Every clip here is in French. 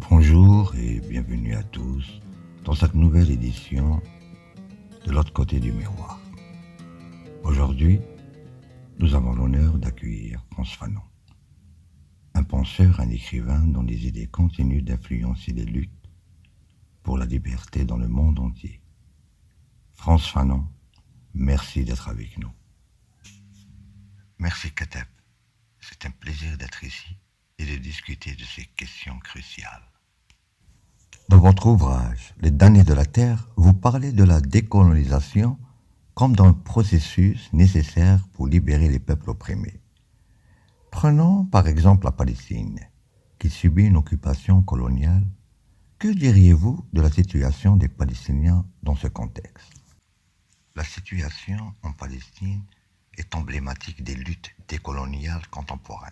Bonjour et bienvenue à tous dans cette nouvelle édition de l'autre côté du miroir. Aujourd'hui, nous avons l'honneur d'accueillir Frantz Fanon, un penseur, un écrivain dont les idées continuent d'influencer les luttes pour la liberté dans le monde entier. Frantz Fanon, merci d'être avec nous. Merci Kateb, c'est un plaisir d'être ici et de discuter de ces questions cruciales. Dans votre ouvrage « Les damnés de la Terre », vous parlez de la décolonisation comme d'un processus nécessaire pour libérer les peuples opprimés. Prenons par exemple la Palestine, qui subit une occupation coloniale. Que diriez-vous de la situation des Palestiniens dans ce contexte? La situation en Palestine est emblématique des luttes décoloniales contemporaines.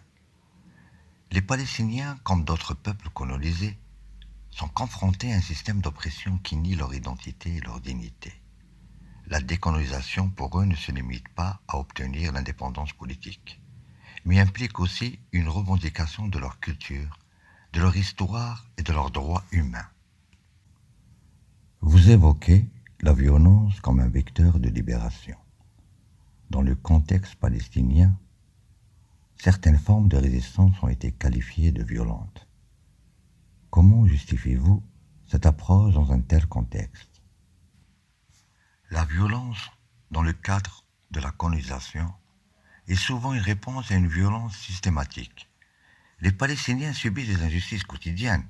Les Palestiniens, comme d'autres peuples colonisés, sont confrontés à un système d'oppression qui nie leur identité et leur dignité. La décolonisation pour eux ne se limite pas à obtenir l'indépendance politique, mais implique aussi une revendication de leur culture, de leur histoire et de leurs droits humains. Vous évoquez la violence comme un vecteur de libération. Dans le contexte palestinien, certaines formes de résistance ont été qualifiées de violentes. Comment justifiez-vous cette approche dans un tel contexte? La violence, dans le cadre de la colonisation, est souvent une réponse à une violence systématique. Les Palestiniens subissent des injustices quotidiennes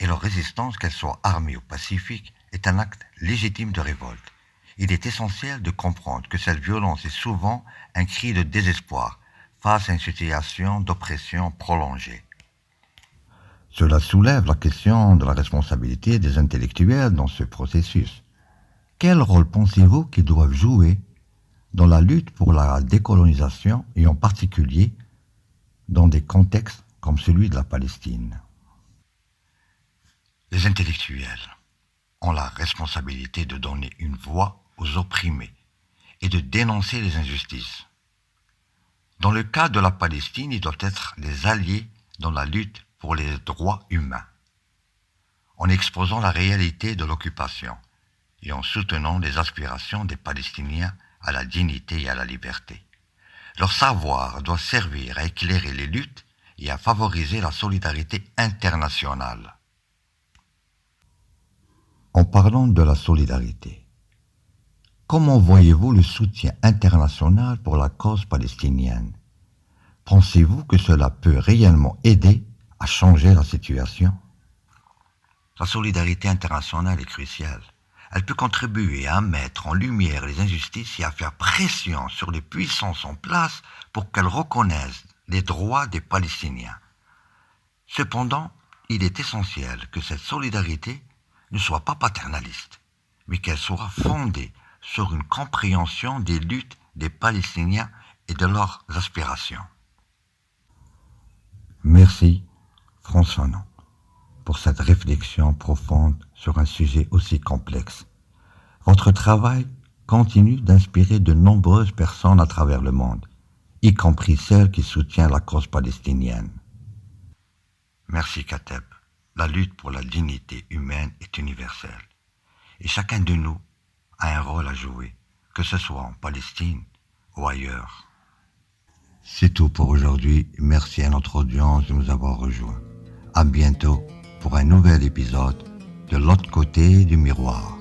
et leur résistance, qu'elle soit armée ou pacifique, est un acte légitime de révolte. Il est essentiel de comprendre que cette violence est souvent un cri de désespoir face à une situation d'oppression prolongée. Cela soulève la question de la responsabilité des intellectuels dans ce processus. Quel rôle pensez-vous qu'ils doivent jouer dans la lutte pour la décolonisation et en particulier dans des contextes comme celui de la Palestine? Les intellectuels ont la responsabilité de donner une voix aux opprimés et de dénoncer les injustices. Dans le cas de la Palestine, ils doivent être des alliés dans la lutte pour les droits humains, en exposant la réalité de l'occupation et en soutenant les aspirations des Palestiniens à la dignité et à la liberté. Leur savoir doit servir à éclairer les luttes et à favoriser la solidarité internationale. En parlant de la solidarité, comment voyez-vous le soutien international pour la cause palestinienne? Pensez-vous que cela peut réellement aider à changer la situation? La solidarité internationale est cruciale. Elle peut contribuer à mettre en lumière les injustices et à faire pression sur les puissances en place pour qu'elles reconnaissent les droits des Palestiniens. Cependant, il est essentiel que cette solidarité ne soit pas paternaliste, mais qu'elle soit fondée sur une compréhension des luttes des Palestiniens et de leurs aspirations. Merci, Frantz Fanon, pour cette réflexion profonde sur un sujet aussi complexe. Votre travail continue d'inspirer de nombreuses personnes à travers le monde, y compris celles qui soutiennent la cause palestinienne. Merci Kateb. La lutte pour la dignité humaine est universelle, et chacun de nous a un rôle à jouer, que ce soit en Palestine ou ailleurs. C'est tout pour aujourd'hui. Merci à notre audience de nous avoir rejoints. À bientôt pour un nouvel épisode de l'autre côté du miroir.